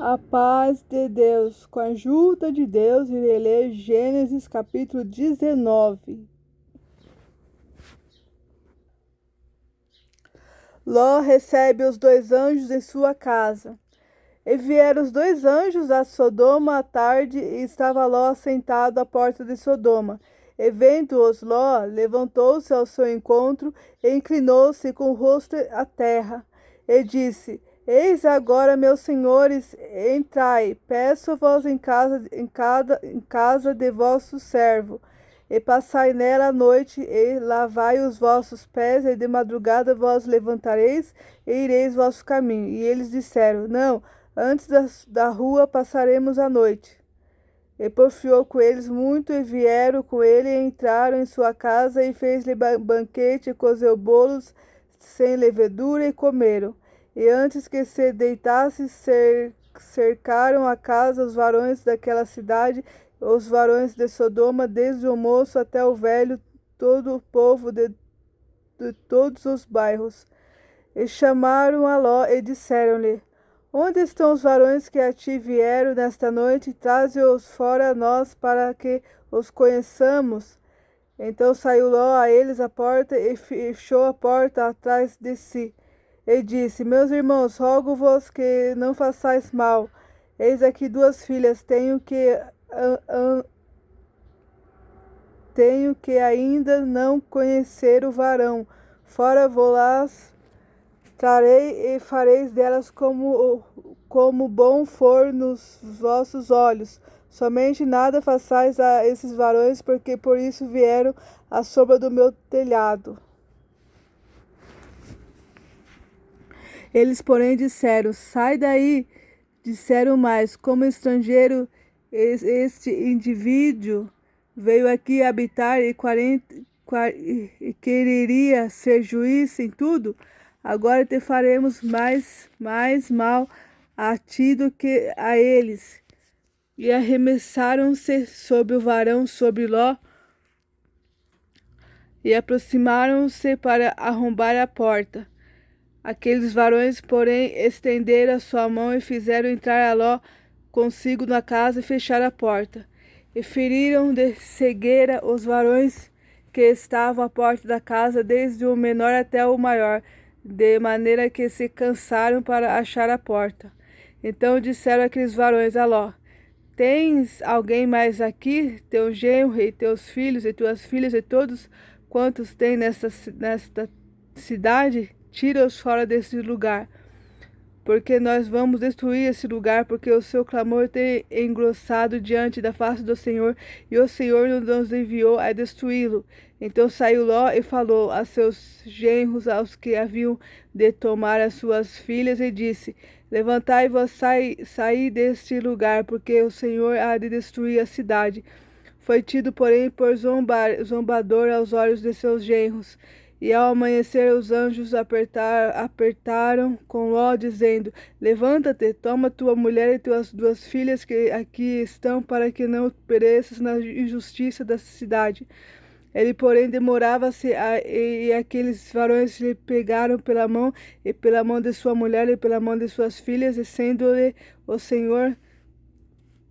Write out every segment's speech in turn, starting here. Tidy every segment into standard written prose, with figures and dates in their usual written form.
A paz de Deus. Com a ajuda de Deus, irei ler Gênesis capítulo 19. Ló recebe os dois anjos em sua casa. E vieram os dois anjos a Sodoma à tarde, e estava Ló sentado à porta de Sodoma. E vendo-os, Ló levantou-se ao seu encontro e inclinou-se com o rosto à terra. E disse: Eis agora, meus senhores, entrai, peço-vos em casa de vosso servo, e passai nela a noite, e lavai os vossos pés, e de madrugada vos levantareis, e ireis vosso caminho. E eles disseram: Não, antes da rua passaremos a noite. E porfiou com eles muito, e vieram com ele, e entraram em sua casa, e fez-lhe banquete, e cozeu bolos sem levedura, e comeram. E antes que se deitasse, cercaram a casa os varões daquela cidade, os varões de Sodoma, desde o moço até o velho, todo o povo de todos os bairros. E chamaram a Ló e disseram-lhe: Onde estão os varões que a ti vieram nesta noite? Traze-os fora a nós, para que os conheçamos. Então saiu Ló a eles à porta, e fechou a porta atrás de si. E disse: Meus irmãos, rogo-vos que não façais mal. Eis aqui duas filhas, tenho que ainda não conhecer o varão. Fora vou-las trarei, e fareis delas como bom for nos vossos olhos. Somente nada façais a esses varões, porque por isso vieram à sombra do meu telhado. Eles, porém, disseram: Sai daí. Disseram mais: Como estrangeiro, este indivíduo veio aqui habitar, e quereria ser juiz em tudo. Agora te faremos mais mal a ti do que a eles. E arremessaram-se sobre o varão, sobre Ló, e aproximaram-se para arrombar a porta. Aqueles varões, porém, estenderam a sua mão e fizeram entrar a Ló consigo na casa, e fecharam a porta. E feriram de cegueira os varões que estavam à porta da casa, desde o menor até o maior, de maneira que se cansaram para achar a porta. Então disseram aqueles varões a Ló: Tens alguém mais aqui? Teu genro, e teus filhos, e tuas filhas, e todos quantos têm nesta cidade? Tira-os fora desse lugar, porque nós vamos destruir esse lugar, porque o seu clamor tem engrossado diante da face do Senhor, e o Senhor nos enviou a destruí-lo. Então saiu Ló e falou a seus genros, aos que haviam de tomar as suas filhas, e disse: Levantai-vos, saí deste lugar, porque o Senhor há de destruir a cidade. Foi tido, porém, por zombador aos olhos de seus genros. E ao amanhecer os anjos apertaram com Ló, dizendo: Levanta-te, toma tua mulher e tuas duas filhas que aqui estão, para que não pereças na injustiça da cidade. Ele, porém, demorava-se, e aqueles varões lhe pegaram pela mão, e pela mão de sua mulher, e pela mão de suas filhas, e sendo-lhe o Senhor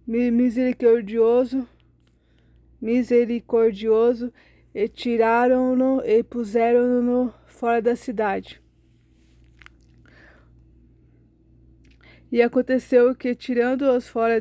misericordioso, e tiraram-no e puseram-no fora da cidade. E aconteceu que, tirando-os fora,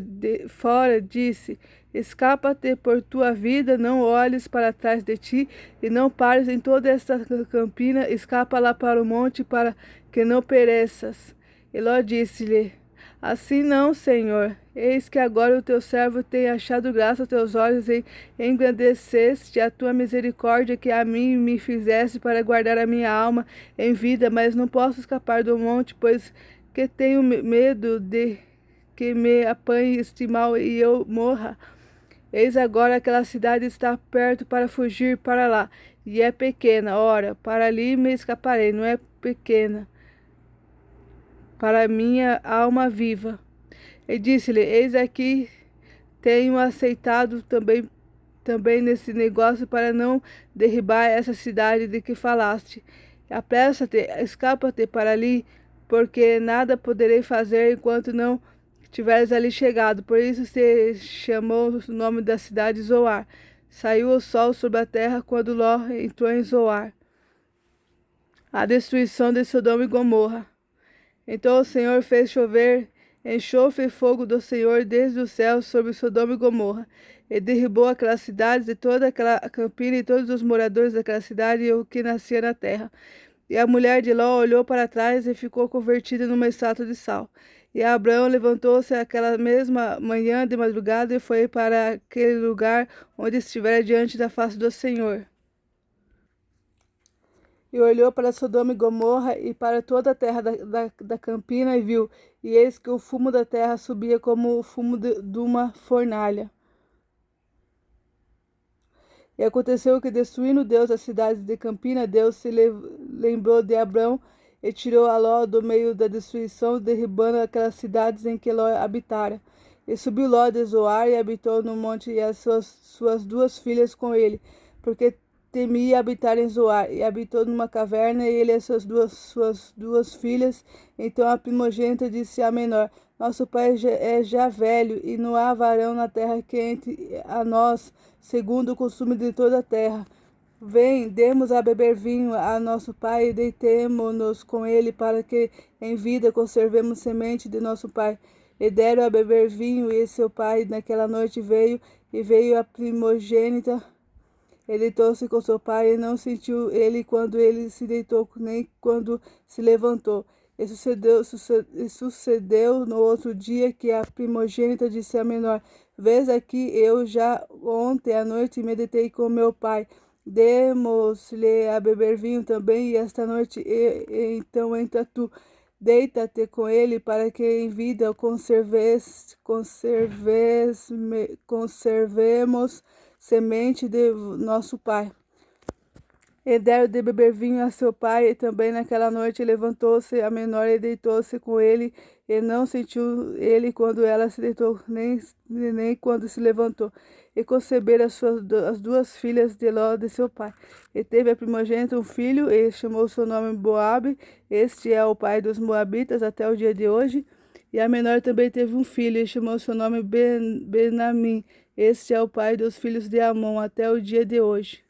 disse: Escapa-te por tua vida, não olhes para trás de ti, e não pares em toda esta campina, escapa lá para o monte, para que não pereças. E Ló disse-lhe: Assim não, Senhor. Eis que agora o teu servo tem achado graça aos teus olhos, e engrandeceste a tua misericórdia que a mim me fizeste, para guardar a minha alma em vida, mas não posso escapar do monte, pois que tenho medo de que me apanhe este mal e eu morra. Eis agora aquela cidade está perto para fugir para lá, e é pequena. Ora, para ali me escaparei, não é pequena para minha alma viva. E disse-lhe: Eis aqui, tenho aceitado também nesse negócio, para não derribar essa cidade de que falaste. Apressa-te, escapa-te para ali, porque nada poderei fazer enquanto não tiveres ali chegado. Por isso se chamou o nome da cidade Zoar. Saiu o sol sobre a terra quando Ló entrou em Zoar. A destruição de Sodoma e Gomorra. Então o Senhor fez chover enxofre e fogo do Senhor desde os céus sobre Sodoma e Gomorra, e derribou aquelas cidades e toda aquela campina e todos os moradores daquela cidade e o que nascia na terra. E a mulher de Ló olhou para trás e ficou convertida numa estátua de sal. E Abraão levantou-se aquela mesma manhã de madrugada e foi para aquele lugar onde estivera diante da face do Senhor. E olhou para Sodoma e Gomorra e para toda a terra da campina e viu, e eis que o fumo da terra subia como o fumo de uma fornalha. E aconteceu que, destruindo Deus as cidades de campina, Deus se lembrou de Abrão e tirou a Ló do meio da destruição, derribando aquelas cidades em que Ló habitara. E subiu Ló de Zoar e habitou no monte e as suas duas filhas com ele, porque temia habitar em Zoar, e habitou numa caverna, ele e suas duas filhas. Então a primogênita disse à menor: Nosso pai é já velho, e não há varão na terra que entre a nós, segundo o costume de toda a terra. Vem, demos a beber vinho a nosso pai, e deitemo-nos com ele, para que em vida conservemos semente de nosso pai. E deram a beber vinho, e seu pai naquela noite veio a primogênita. Ele deitou-se com seu pai, e não sentiu ele quando ele se deitou, nem quando se levantou. E sucedeu no outro dia que a primogênita disse à menor: Vês aqui, eu já ontem à noite me deitei com meu pai. Demos-lhe a beber vinho também, e esta noite, então entra tu, deita-te com ele, para que em vida conservemos semente de nosso pai. E deram de beber vinho a seu pai, e também naquela noite levantou-se a menor e deitou-se com ele, e não sentiu ele quando ela se deitou, nem quando se levantou. E conceberam as duas filhas de Ló de seu pai. E teve a primogênita um filho, e chamou seu nome Boabe. Este é o pai dos moabitas até o dia de hoje. E a menor também teve um filho, e chamou seu nome Benamim. Este é o pai dos filhos de Amon até o dia de hoje.